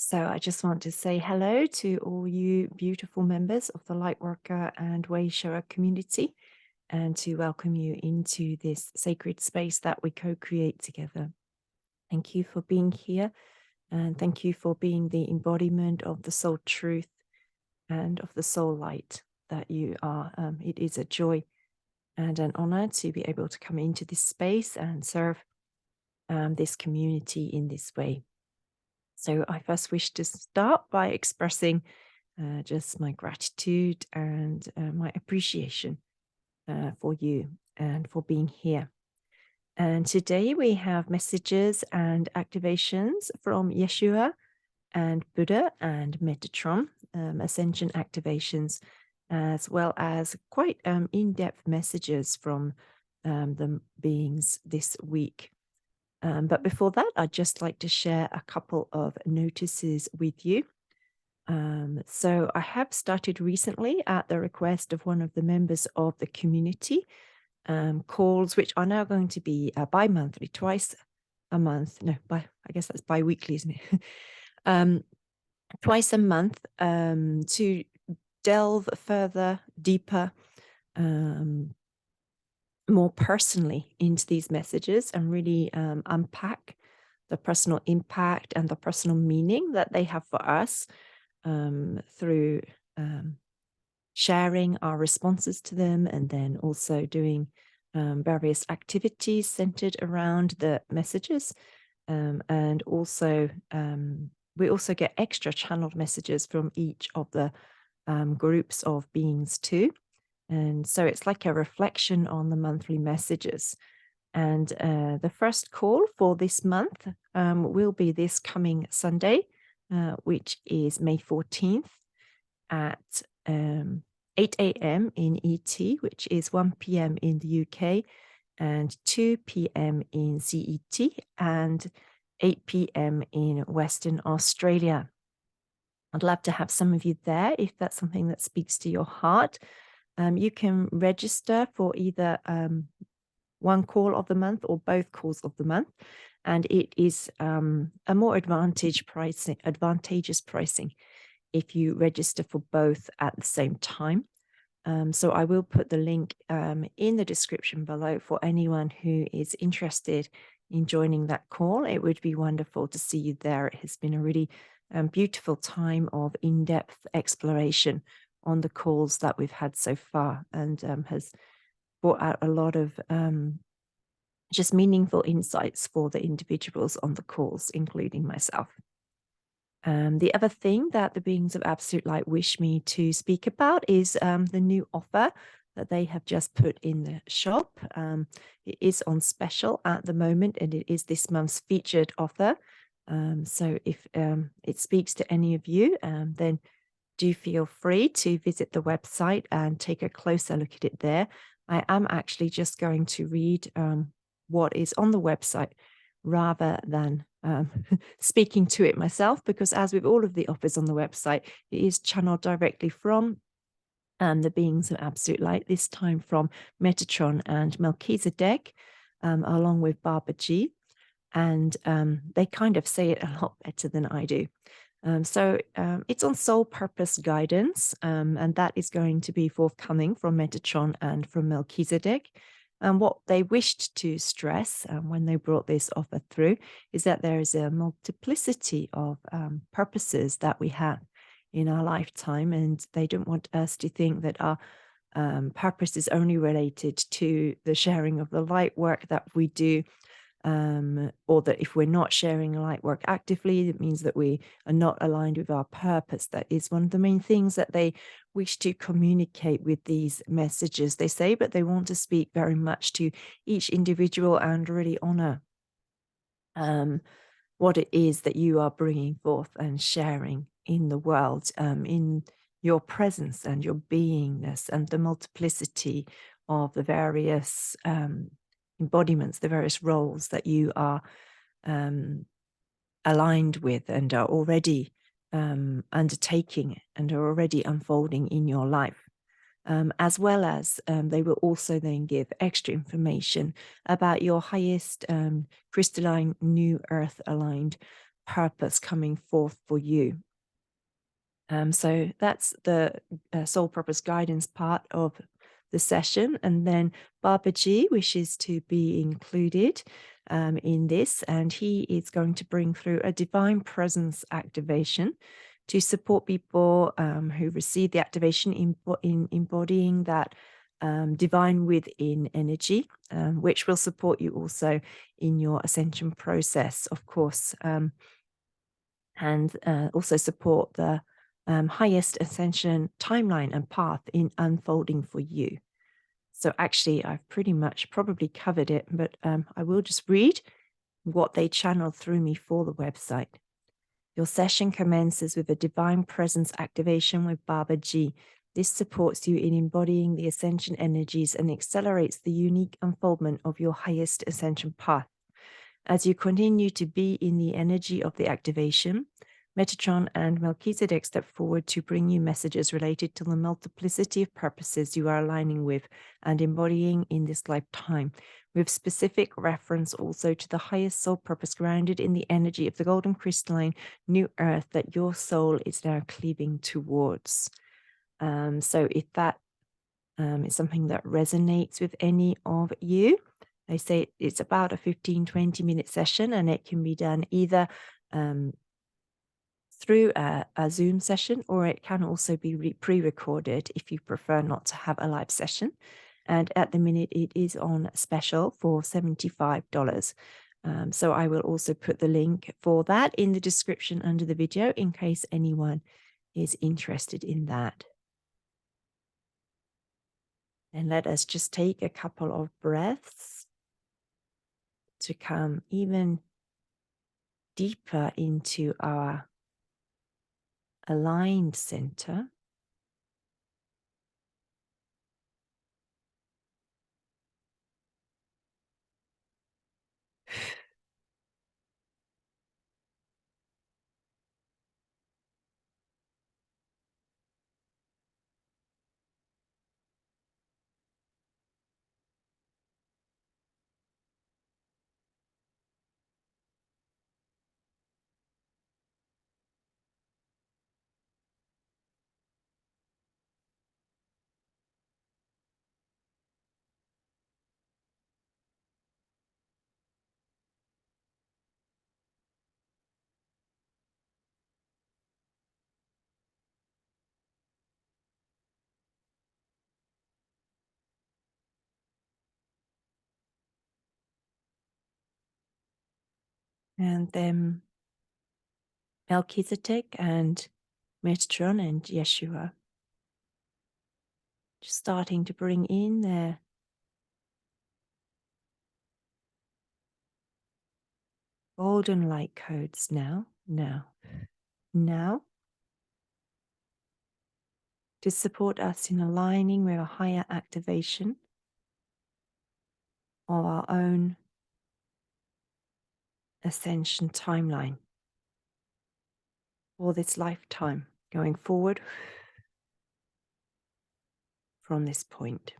So I just want to say hello to all you beautiful members of the Lightworker and Wayshower community, and to welcome you into this sacred space that we co-create together. Thank you for being here, and thank you for being the embodiment of the soul truth and of the soul light that you are. It is a joy and an honor to be able to come into this space and serve this community in this way. So I first wish to start by expressing just my gratitude and my appreciation for you and for being here. And today we have messages and activations from Yeshua and Buddha and Metatron, Ascension activations, as well as quite in-depth messages from the beings this week. But before that, I'd just like to share a couple of notices with you. So I have started recently at the request of one of the members of the community, calls which are now going to be bi-monthly, twice a month. No, I guess that's bi-weekly, isn't it? Twice a month to delve further, deeper, more personally into these messages and really unpack the personal impact and the personal meaning that they have for us through sharing our responses to them, and then also doing various activities centered around the messages. And also, we also get extra channeled messages from each of the groups of beings too. And so it's like a reflection on the monthly messages. And the first call for this month will be this coming Sunday, which is May 14th at 8 a.m. in ET, which is 1 p.m. in the UK, and 2 p.m. in CET, and 8 p.m. in Western Australia. I'd love to have some of you there if that's something that speaks to your heart. You can register for either one call of the month or both calls of the month, and it is a more advantageous pricing if you register for both at the same time. So I will put the link in the description below for anyone who is interested in joining that call. It would be wonderful to see you there. It has been a really beautiful time of in-depth exploration on the calls that we've had so far, and has brought out a lot of just meaningful insights for the individuals on the calls, including myself. The other thing that the beings of Absolute Light wish me to speak about is the new offer that they have just put in the shop. It is on special at the moment, and it is this month's featured offer. So if it speaks to any of you, then do feel free to visit the website and take a closer look at it there. I am actually just going to read what is on the website rather than speaking to it myself, because as with all of the offers on the website, it is channeled directly from the beings of Absolute Light, this time from Metatron and Melchizedek, along with Baba G. And they kind of say it a lot better than I do. So it's on soul purpose guidance, and that is going to be forthcoming from Metatron and from Melchizedek. And what they wished to stress when they brought this offer through is that there is a multiplicity of purposes that we have in our lifetime, and they don't want us to think that our purpose is only related to the sharing of the light work that we do. Or that if we're not sharing light work actively, it means that we are not aligned with our purpose. That is one of the main things that they wish to communicate with these messages, they say, but they want to speak very much to each individual and really honor what it is that you are bringing forth and sharing in the world, in your presence and your beingness, and the multiplicity of the various embodiments, the various roles that you are aligned with and are already undertaking and are already unfolding in your life. As well as they will also then give extra information about your highest crystalline new earth aligned purpose coming forth for you. So that's the soul purpose guidance part of the session. And then Babaji wishes to be included in this, and he is going to bring through a divine presence activation to support people who receive the activation in embodying that divine within energy, which will support you also in your ascension process, of course, and also support the highest ascension timeline and path in unfolding for you. So actually, I've pretty much probably covered it, but I will just read what they channeled through me for the website. Your session commences with a divine presence activation with Baba G. This supports you in embodying the ascension energies and accelerates the unique unfoldment of your highest ascension path. As you continue to be in the energy of the activation, Metatron and Melchizedek step forward to bring you messages related to the multiplicity of purposes you are aligning with and embodying in this lifetime, with specific reference also to the highest soul purpose grounded in the energy of the golden crystalline new earth that your soul is now cleaving towards. So if that is something that resonates with any of you, they say it's about a 15-20 minute session, and it can be done either through a Zoom session, or it can also be pre-recorded if you prefer not to have a live session. And at the minute, it is on special for $75. So I will also put the link for that in the description under the video in case anyone is interested in that. And let us just take a couple of breaths to come even deeper into our aligned center. And then Melchizedek and Metatron and Yeshua, just starting to bring in their golden light codes now, to support us in aligning with a higher activation of our own ascension timeline for this lifetime, going forward from this point.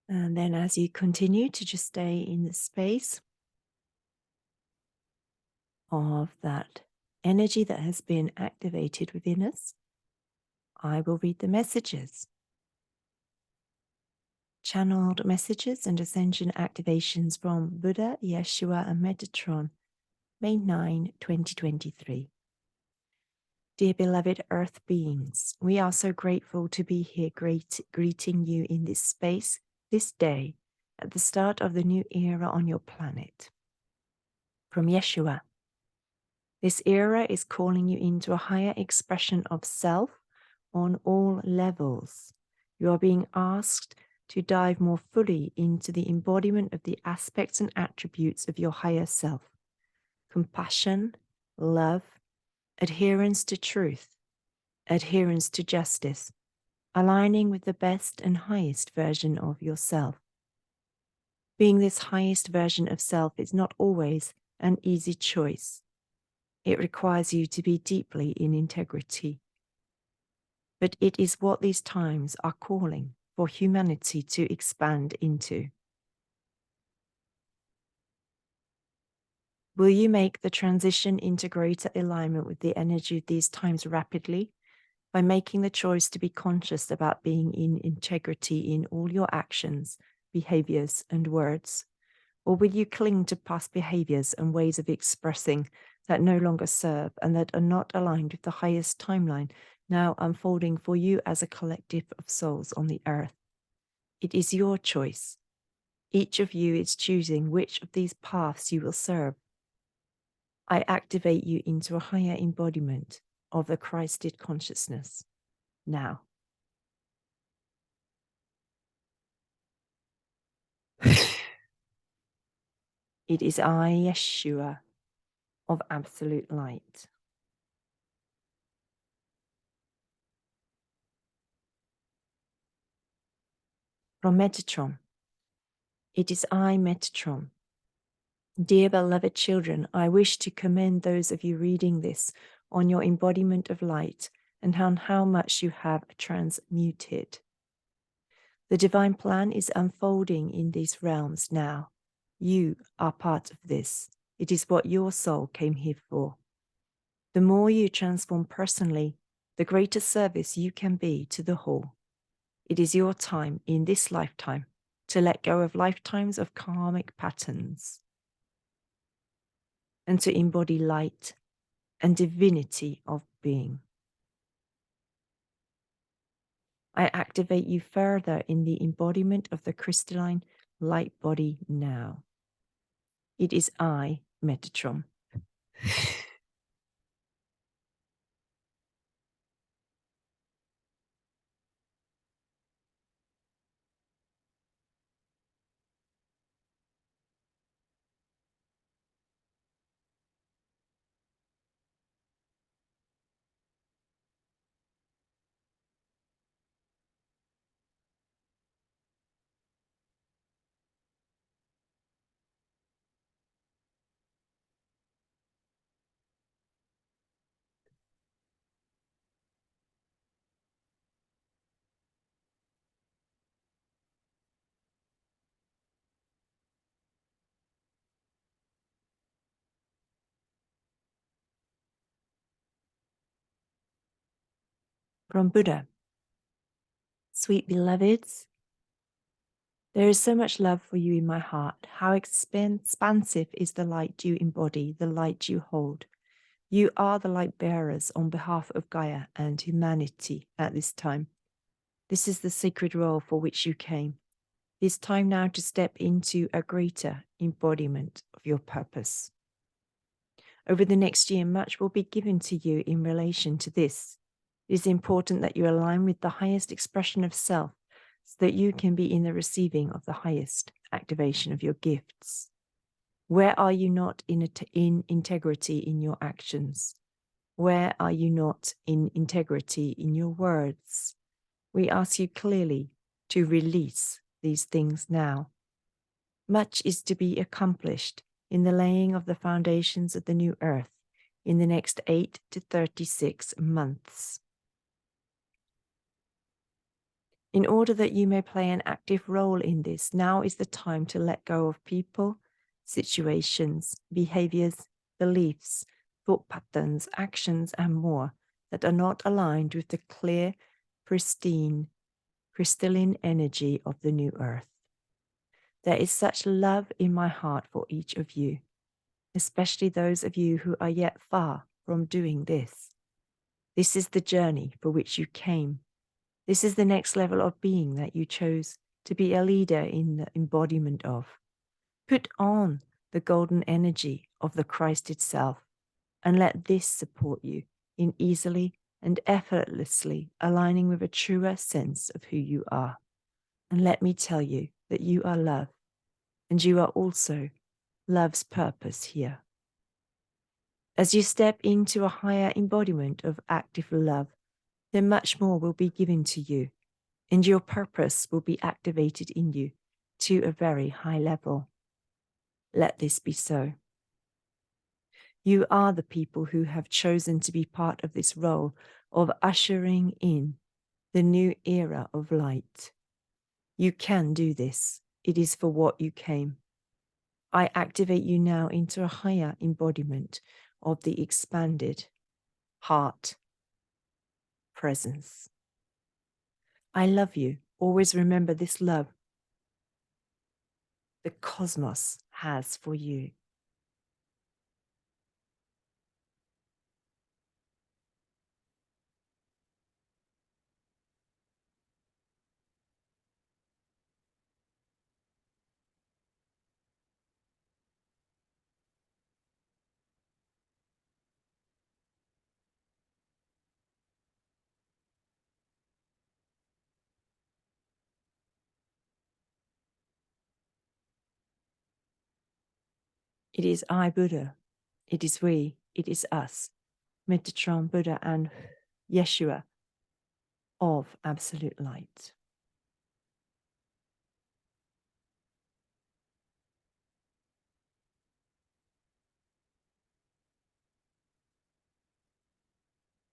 And then as you continue to just stay in the space of that energy that has been activated within us. I will read the messages. Channeled messages and Ascension activations from Buddha, Yeshua, and Metatron, May 9, 2023. Dear beloved Earth beings, we are so grateful to be here greeting you in this space, this day, at the start of the new era on your planet. From Yeshua, this era is calling you into a higher expression of self on all levels. You are being asked to dive more fully into the embodiment of the aspects and attributes of your higher self. Compassion, love, adherence to truth, adherence to justice, aligning with the best and highest version of yourself. Being this highest version of self is not always an easy choice. It requires you to be deeply in integrity. But it is what these times are calling for humanity to expand into. Will you make the transition into greater alignment with the energy of these times rapidly by making the choice to be conscious about being in integrity in all your actions, behaviors, and words? Or will you cling to past behaviors and ways of expressing that no longer serve and that are not aligned with the highest timeline now unfolding for you as a collective of souls on the earth? It is your choice. Each of you is choosing which of these paths you will serve. I activate you into a higher embodiment of the Christed consciousness now. It is I, Yeshua, of absolute light. From Metatron, it is I, Metatron. Dear beloved children, I wish to commend those of you reading this on your embodiment of light and on how much you have transmuted. The divine plan is unfolding in these realms now. You are part of this. It is what your soul came here for. The more you transform personally, the greater service you can be to the whole. It is your time in this lifetime to let go of lifetimes of karmic patterns and to embody light and divinity of being. I activate you further in the embodiment of the crystalline light body now. It is I, Metatron. From Buddha, sweet beloveds, there is so much love for you in my heart. How expansive is the light you embody, the light you hold. You are the light bearers on behalf of Gaia and humanity at this time. This is the sacred role for which you came. It is time now to step into a greater embodiment of your purpose. Over the next year, much will be given to you in relation to this. It is important that you align with the highest expression of self so that you can be in the receiving of the highest activation of your gifts. Where are you not in integrity in your actions? Where are you not in integrity in your words? We ask you clearly to release these things now. Much is to be accomplished in the laying of the foundations of the new earth in the next 8 to 36 months. In order that you may play an active role in this, now is the time to let go of people, situations, behaviors, beliefs, thought patterns, actions, and more that are not aligned with the clear, pristine, crystalline energy of the new earth. There is such love in my heart for each of you, especially those of you who are yet far from doing this. This is the journey for which you came. This is the next level of being that you chose to be a leader in the embodiment of. Put on the golden energy of the Christ itself and let this support you in easily and effortlessly aligning with a truer sense of who you are. And let me tell you that you are love, and you are also love's purpose here. As you step into a higher embodiment of active love, then much more will be given to you, and your purpose will be activated in you to a very high level. Let this be so. You are the people who have chosen to be part of this role of ushering in the new era of light. You can do this. It is for what you came. I activate you now into a higher embodiment of the expanded heart presence. I love you. Always remember this love the cosmos has for you. It is I, Buddha. It is we. It is us. Metatron, Buddha, and Yeshua of Absolute Light.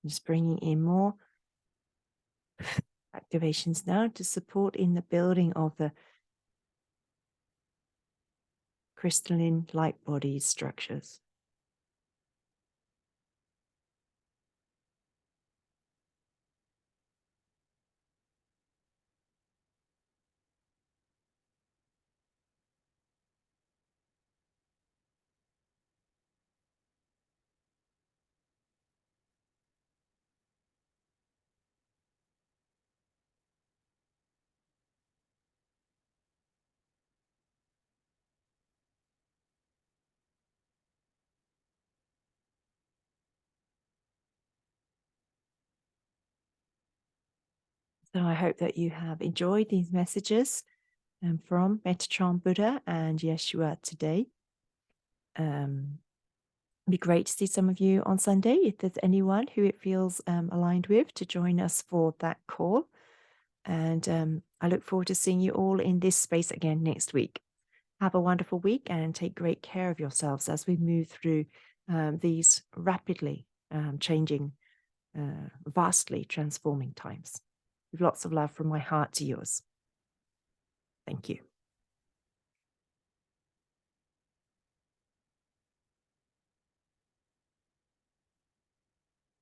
Just bringing in more activations now to support in the building of the crystalline light body structures. So I hope that you have enjoyed these messages from Metatron Buddha and Yeshua today. It'd be great to see some of you on Sunday, if there's anyone who it feels aligned with, to join us for that call. And I look forward to seeing you all in this space again next week. Have a wonderful week and take great care of yourselves as we move through these rapidly changing, vastly transforming times. With lots of love from my heart to yours. Thank you.